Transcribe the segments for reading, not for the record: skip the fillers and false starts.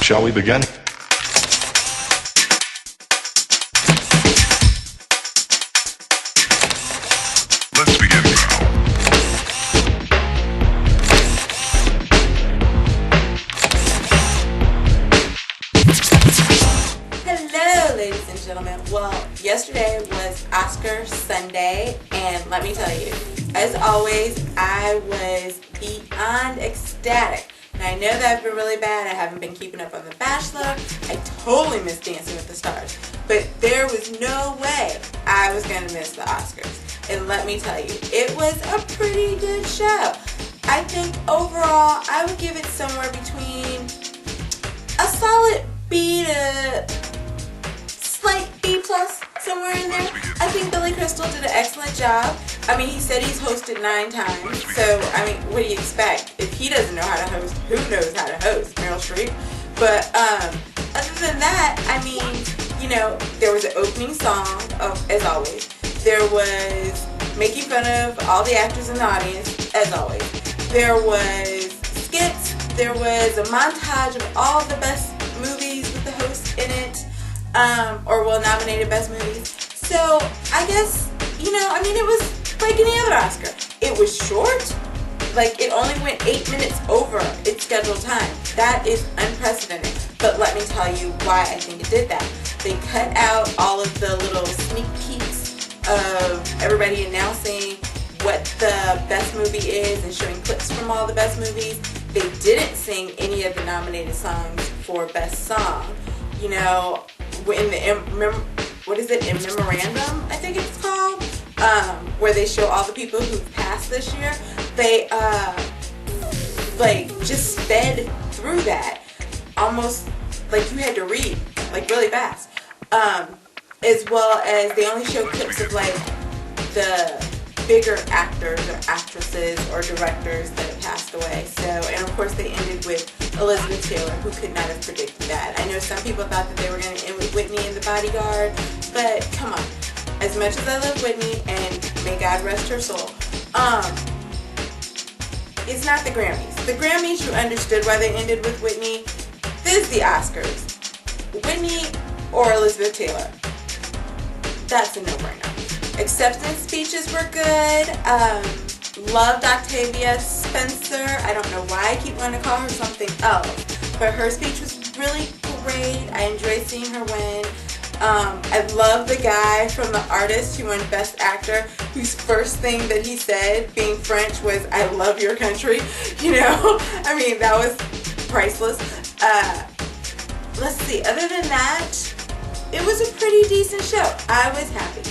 Shall we begin? Let's begin now. Hello, ladies and gentlemen. Well, yesterday was Oscar Sunday, and let me tell you, as always, I was beyond ecstatic. And I know that I've been really bad. I haven't been keeping up on The Bachelor. I totally missed Dancing with the Stars. But there was no way I was going to miss the Oscars. And let me tell you, it was a pretty good show. I think overall, I would give it somewhere between a solid B to slight B plus, somewhere in there. I think Billy Crystal did an excellent job. I mean, he said he's hosted 9 times, so, I mean, what do you expect? If he doesn't know how to host, who knows how to host? Meryl Streep. But, other than that, I mean, you know, there was an opening song, as always. There was making fun of all the actors in the audience, as always. There was skits. There was a montage of all the best movies with the host in it, nominated best movies. So, I guess, you know, I mean, it was like any other Oscar. It was short. Like, it only went 8 minutes over its scheduled time. That is unprecedented. But let me tell you why I think it did that. They cut out all of the little sneak peeks of everybody announcing what the best movie is and showing clips from all the best movies. They didn't sing any of the nominated songs for Best Song. You know, in Memorandum, I think it's called, where they show all the people who've passed this year. They, just sped through that, almost like you had to read, like, really fast. As well as they only show clips of, like, the bigger actors or actresses or directors that have passed away. So, and of course they ended with Elizabeth Taylor, who could not have predicted that. I know some people thought that they were going to end with Whitney in The Bodyguard, but come on. As much as I love Whitney, and may God rest her soul, it's not the Grammys. The Grammys, you understood why they ended with Whitney. This is the Oscars. Whitney or Elizabeth Taylor. That's a no-brainer. Acceptance speeches were good. Loved Octavia Spencer. I don't know why I keep wanting to call her something else, but her speech was really great. I enjoyed seeing her win. I love the guy from The Artist who won Best Actor, whose first thing that he said, being French, was "I love your country." You know, I mean, that was priceless. Let's see. Other than that, it was a pretty decent show. I was happy.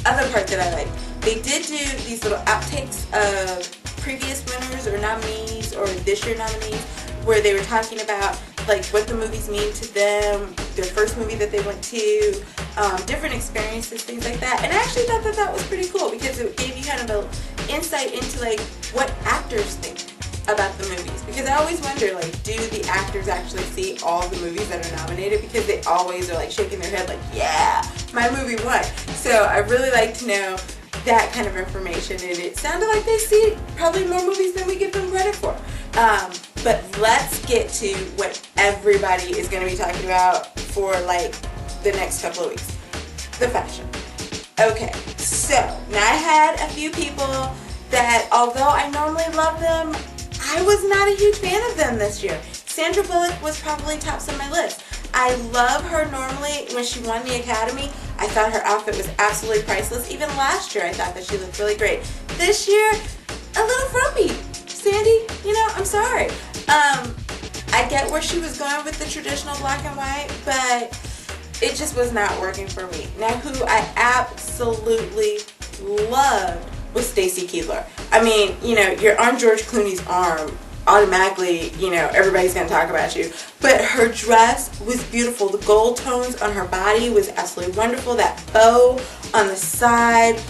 Other part that I liked, they did do these little outtakes of previous winners or nominees or this year nominees, where they were talking about like what the movies mean to them, their first movie that they went to, different experiences, things like that. And I actually thought that that was pretty cool because it gave you kind of an insight into like what actors think about the movies. Because I always wonder, like, do the actors actually see all the movies that are nominated? Because they always are like shaking their head like, yeah, my movie won. So I really like to know that kind of information, and it sounded like they see probably more movies than we give them credit for. But let's get to what everybody is going to be talking about for like the next couple of weeks. The fashion. Okay, so now I had a few people that, although I normally love them, I was not a huge fan of them this year. Sandra Bullock was probably tops on my list. I love her normally. When she won the Academy, I thought her outfit was absolutely priceless. Even last year, I thought that she looked really great. This year, a little frumpy. Sandy, you know, I'm sorry. I get where she was going with the traditional black and white, but it just was not working for me. Now, who I absolutely loved was Stacy Keibler. I mean, you know, you're on George Clooney's arm, automatically, you know, everybody's going to talk about you. But her dress was beautiful. The gold tones on her body was absolutely wonderful. That bow on the side,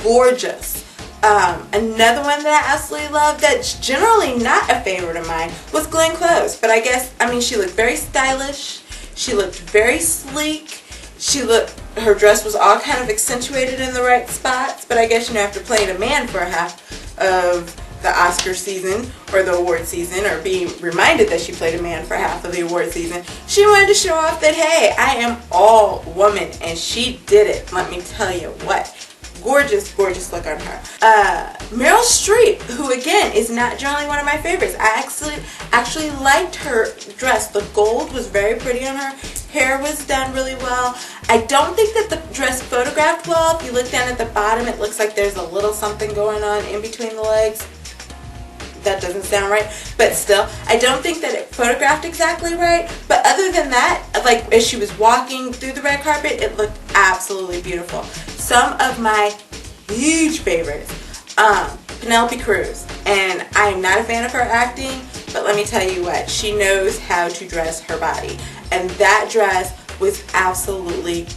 gorgeous. Another one that I absolutely loved, that's generally not a favorite of mine, was Glenn Close. But I guess, I mean, she looked very stylish. She looked very sleek. Her dress was all kind of accentuated in the right spots. But I guess, you know, after playing a man for half of the Oscar season or the award season, or being reminded that she played a man for half of the award season, she wanted to show off that, hey, I am all woman, and she did it. Let me tell you what. Gorgeous, gorgeous look on her. Meryl Streep, who again is not generally one of my favorites. I actually liked her dress. The gold was very pretty on her. Hair was done really well. I don't think that the dress photographed well. If you look down at the bottom, it looks like there's a little something going on in between the legs. That doesn't sound right, but still, I don't think that it photographed exactly right. But other than that, like as she was walking through the red carpet, it looked absolutely beautiful. Some of my huge favorites, Penelope Cruz, and I am not a fan of her acting, but let me tell you what, she knows how to dress her body, and that dress was absolutely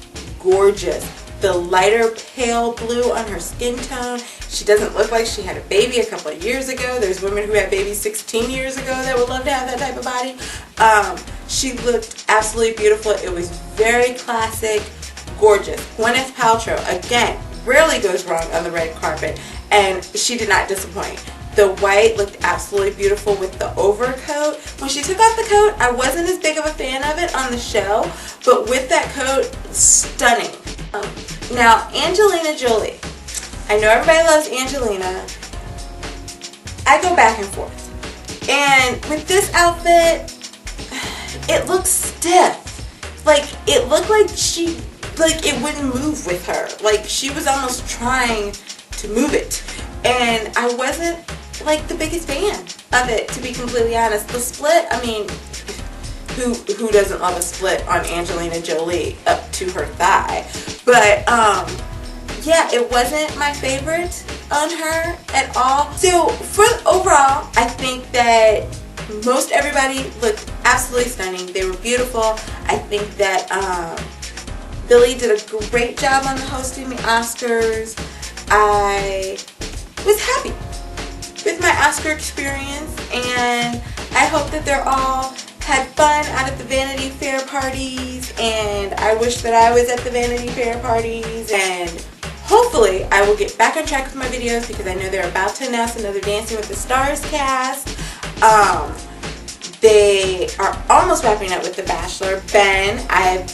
gorgeous. The lighter pale blue on her skin tone. She doesn't look like she had a baby a couple of years ago. There's women who had babies 16 years ago that would love to have that type of body. She looked absolutely beautiful. It was very classic, gorgeous. Gwyneth Paltrow, again, rarely goes wrong on the red carpet, and she did not disappoint. The white looked absolutely beautiful with the overcoat. When she took off the coat, I wasn't as big of a fan of it on the show, but with that coat, stunning. Now, Angelina Jolie. I know everybody loves Angelina. I go back and forth. And with this outfit, it looks stiff. Like, it looked like it wouldn't move with her. Like, she was almost trying to move it. And I wasn't, like, the biggest fan of it, to be completely honest. The split, I mean, who doesn't love a split on Angelina Jolie up to her thigh? But, yeah, it wasn't my favorite on her at all. So, for overall, I think that most everybody looked absolutely stunning. They were beautiful. I think that Billie did a great job on the hosting the Oscars. I was happy with my Oscar experience, and I hope that they're all had fun out at the Vanity Fair parties, and I wish that I was at the Vanity Fair parties, and hopefully I will get back on track with my videos because I know they're about to announce another Dancing with the Stars cast. They are almost wrapping up with The Bachelor. Ben, I've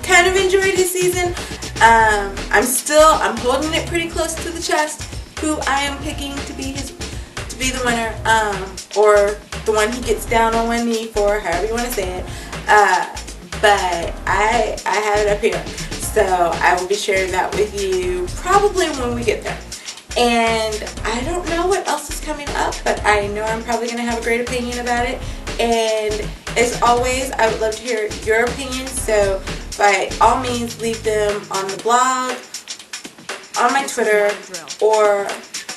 kind of enjoyed his season. I'm holding it pretty close to the chest who I am picking to be the winner, or the one he gets down on one knee for, however you want to say it. But I have it up here, so I will be sharing that with you probably when we get there. And I don't know what else is coming up, but I know I'm probably going to have a great opinion about it. And as always, I would love to hear your opinions, so by all means leave them on the blog, on my Twitter, or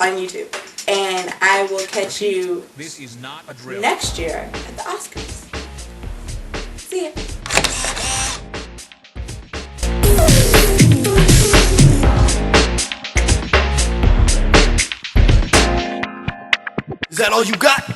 on YouTube. And I will catch you next year at the Oscars. See ya. Is that all you got?